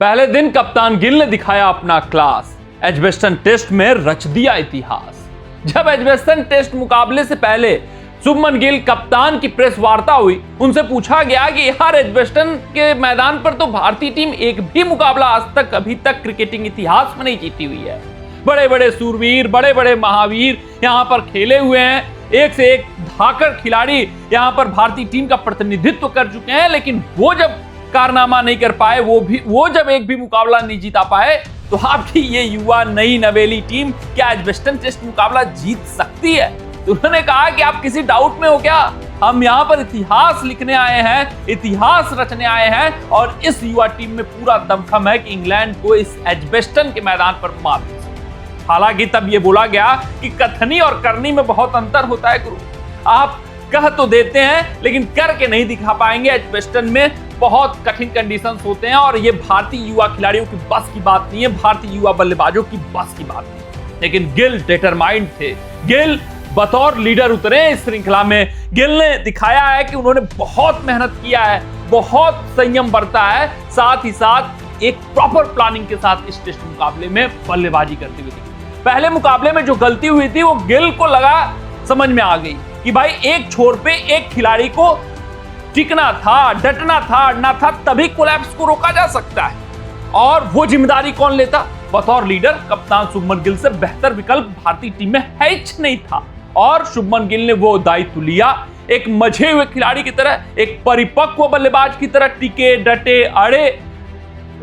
पहले दिन कप्तान गिल ने दिखाया अपना क्लास। एजबेस्टन टेस्ट में रच दिया इतिहास। जब एजबेस्टन टेस्ट मुकाबले से पहले शुभमन गिल कप्तान की प्रेस वार्ता हुई, उनसे पूछा गया कि यार एजबेस्टन के मैदान पर तो भारतीय टीम एक भी मुकाबला आज तक अभी तक क्रिकेटिंग इतिहास में नहीं जीती हुई है। बड़े बड़े सूरवीर, बड़े बड़े महावीर यहाँ पर खेले हुए हैं, एक से एक धाकड़ खिलाड़ी यहाँ पर भारतीय टीम का प्रतिनिधित्व कर चुके हैं, लेकिन वो जब कारनामा नहीं कर पाए, वो जब एक भी मुकाबला नहीं जीता पाए, तो आपकी ये युवा नई नवेली टीम क्या एजबेस्टन टेस्ट मुकाबला जीत सकती है? तो उन्होंने कहा कि आप किसी डाउट में हो क्या? हम यहाँ पर इतिहास लिखने आए हैं, इतिहास रचने आए हैं, और इस युवा टीम में पूरा दमखम है कि इंग्लैंड को इस एजबेस्टन के मैदान पर मार दे सके। हालांकि तब ये बोला गया कि कथनी और करनी में बहुत अंतर होता है गुरु। आप कह तो देते हैं लेकिन करके नहीं दिखा पाएंगे। एजबेस्टन में बहुत कठिन कंडीशंस होते हैं और ये भारतीय युवा खिलाड़ियों की बस की बात नहीं है, भारतीय युवा बल्लेबाजों की बस की बात नहीं। लेकिन गिल डिटरमाइंड थे। गिल बतौर लीडर उतरे इस श्रृंखला में। गिल ने दिखाया है कि उन्होंने बहुत मेहनत किया है, बहुत संयम बरता है, साथ ही साथ एक प्रॉपर प्लानिंग के साथ इस टेस्ट मुकाबले में बल्लेबाजी करते हुए दिखे। पहले मुकाबले में जो गलती हुई थी वो गिल को लगा, समझ में आ गई कि भाई एक छोर पे एक खिलाड़ी को टिकना था, डटना था, अड़ना था, तभी कोलैप्स को रोका जा सकता है। और वो जिम्मेदारी कौन लेता? बतौर लीडर कप्तान शुभमन गिल से बेहतर विकल्प भारतीय टीम में है ही नहीं था। और शुभमन गिल ने वो दायित्व लिया, एक मजे हुए खिलाड़ी की तरह, एक परिपक्व बल्लेबाज की तरह टिके, डटे, अड़े,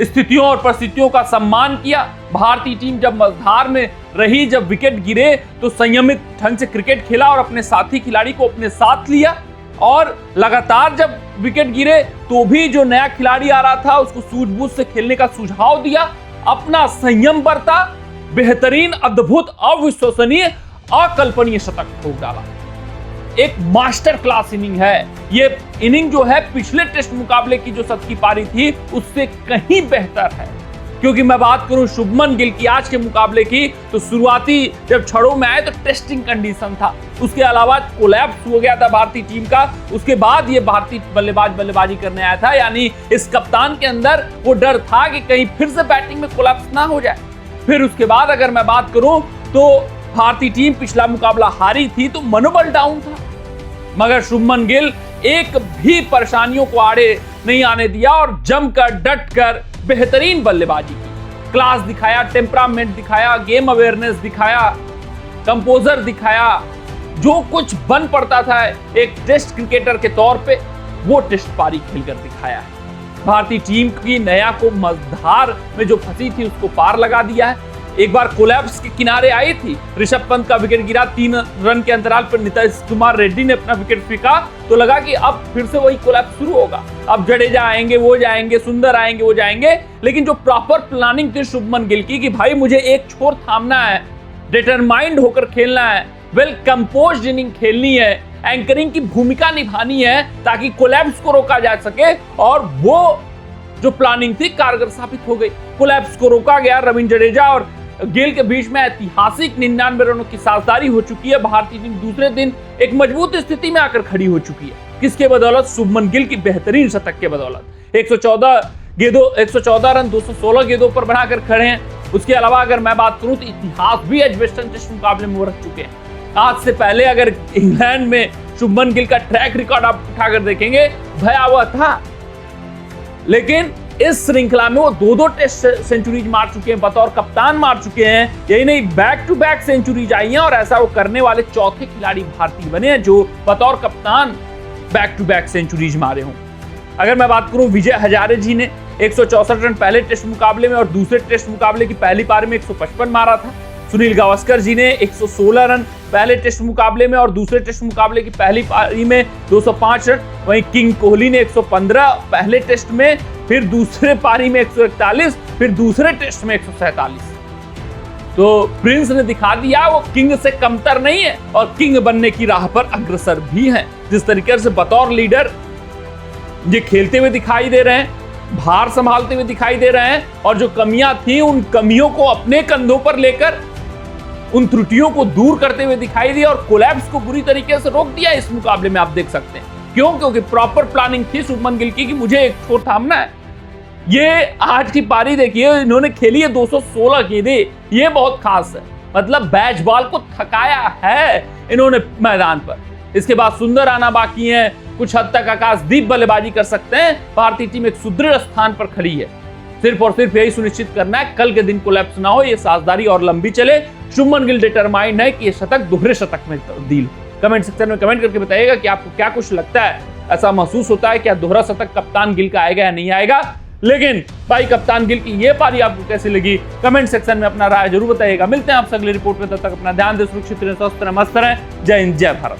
स्थितियों और परिस्थितियों का सम्मान किया। भारतीय टीम जब मझधार में रही, जब विकेट गिरे, तो संयमित ढंग से क्रिकेट खेला और अपने साथी खिलाड़ी को अपने साथ लिया। और लगातार जब विकेट गिरे तो भी जो नया खिलाड़ी आ रहा था उसको सूझबूझ से खेलने का सुझाव दिया, अपना संयम बरता, बेहतरीन, अद्भुत, अविश्वसनीय, अकल्पनीय शतक ठोक डाला। एक मास्टर क्लास इनिंग है ये। इनिंग जो है पिछले टेस्ट मुकाबले की जो शतकीय पारी थी उससे कहीं बेहतर है। क्योंकि मैं बात करूं शुभमन गिल की आज के मुकाबले की, तो शुरुआती जब छड़ों में आए तो टेस्टिंग कंडीशन था, उसके अलावा कोलैप्स हो गया था भारतीय टीम का। उसके बाद ये भारतीय बल्लेबाजी करने आया था, यानी इस कप्तान के अंदर वो डर था कि कहीं फिर से बैटिंग में कोलैप्स ना हो जाए। फिर उसके बाद अगर मैं बात करूं तो भारतीय टीम पिछला मुकाबला हारी थी तो मनोबल डाउन था, मगर शुभमन गिल एक भी परेशानियों को आड़े नहीं आने दिया और जमकर, डटकर बेहतरीन बल्लेबाजी की। क्लास दिखाया, टेम्परामेंट दिखाया, गेम अवेयरनेस दिखाया, कंपोजर दिखाया, जो कुछ बन पड़ता था एक टेस्ट क्रिकेटर के तौर पे, वो टेस्ट पारी खेलकर दिखाया है। भारतीय टीम की नया को मझधार में जो फंसी थी उसको पार लगा दिया है। एक बार कोलैप्स के किनारे आई थी, ऋषभ पंत का विकेट गिरा, 3 रन के अंतराल पर नीतीश कुमार रेड्डी ने अपना विकेट फेंका, तो लगा कि अब फिर से वही कोलैप्स शुरू होगा। अब जडेजा आएंगे, वो जाएंगे, सुंदर आएंगे, वो जाएंगे। लेकिन जो प्रॉपर प्लानिंग थी शुभमन गिल की कि भाई मुझे एक छोर थामना है, डिटरमाइंड होकर खेलना है, वेल कंपोज्ड इनिंग खेलनी है, एंकरिंग की भूमिका निभानी है ताकि कोलैप्स को रोका जा सके। और वो जो प्लानिंग थी कारगर साबित हो गई। कोलैप्स को रोका गया। रविंद्र जडेजा और गिल के बीच में ऐतिहासिक 99 रनों की साझेदारी हो चुकी है। भारतीय टीम दूसरे दिन एक मजबूत स्थिति में आकर खड़ी हो चुकी है। किसके बदौलत? शुभमन गिल की बेहतरीन शतक के बदौलत। 114 रन 216 गेंदों पर बनाकर खड़े हैं। उसके अलावा अगर मैं बात करूं तो इतिहास भी एजबेस्टन टेस्ट मुकाबले में रख चुके हैं। आज से पहले अगर इंग्लैंड में शुभमन गिल का ट्रैक रिकॉर्ड आप उठाकर देखेंगे, भयावह था। लेकिन इस श्रृंखला में वो 2 टेस्ट सेंचुरीज मार चुके हैं, बतौर कप्तान मार चुके हैं। यही नहीं, बैक टू बैक सेंचुरीज आई हैं और ऐसा वो करने वाले चौथे खिलाड़ी भारतीय बने हैं जो बतौर कप्तान बैक टू बैक सेंचुरीज मारे हों। अगर मैं बात करूं, विजय हजारे जी ने 164 रन पहले टेस्ट मुकाबले में और दूसरे टेस्ट मुकाबले की पहली पारी में 155 मारा था। सुनील गावस्कर जी ने 116 रन पहले टेस्ट मुकाबले में और दूसरे टेस्ट मुकाबले की पहली पारी में 205 रन। वहीं किंग कोहली ने 115 पहले टेस्ट में, फिर दूसरे पारी में 141, फिर दूसरे टेस्ट में 147। तो प्रिंस ने दिखा दिया वो किंग से कमतर नहीं है और किंग बनने की राह पर अग्रसर भी है। जिस तरीके से बतौर लीडर ये खेलते हुए दिखाई दे रहे हैं, भार संभालते हुए दिखाई दे रहे हैं, और जो कमियां थी उन कमियों को अपने कंधों पर लेकर उन त्रुटियों को दूर करते हुए दिखाई दिया और कोलैप्स को बुरी तरीके से रोक दिया इस मुकाबले में। आप देख सकते हैं क्यों? क्योंकि प्रॉपर प्लानिंग थी शुभमन गिल की कि मुझे एक छोर थामना है, ये आज की पारी देखिए, इन्होंने खेली है 216 गेंदें, ये बहुत खास है। मतलब बैच बॉल को थकाया है इन्होंने मैदान पर। इसके बाद सुंदर आना बाकी है, कुछ हद तक आकाशदीप बल्लेबाजी कर सकते हैं। भारतीय टीम एक सुदृढ़ स्थान पर खड़ी है। सिर्फ और सिर्फ यही सुनिश्चित करना है कल के दिन कोलैप्स ना हो, ये साझेदारी और लंबी चले। शुभमन गिल डिटरमाइंड है कि ये शतक दोहरे शतक में तब्दील हो। कमेंट सेक्शन में कमेंट करके बताइएगा कि आपको क्या कुछ लगता है, ऐसा महसूस होता है क्या दोहरा शतक कप्तान गिल का आएगा या नहीं आएगा। लेकिन भाई कप्तान गिल की ये पारी आपको कैसी लगी, कमेंट सेक्शन में अपना राय जरूर बताइएगा। मिलते हैं आपसे अगली रिपोर्ट में, तब तक अपना ध्यान दें, सुरक्षित रहें, स्वस्थ रहें, मस्त रहें। जय हिंद, जय भारत।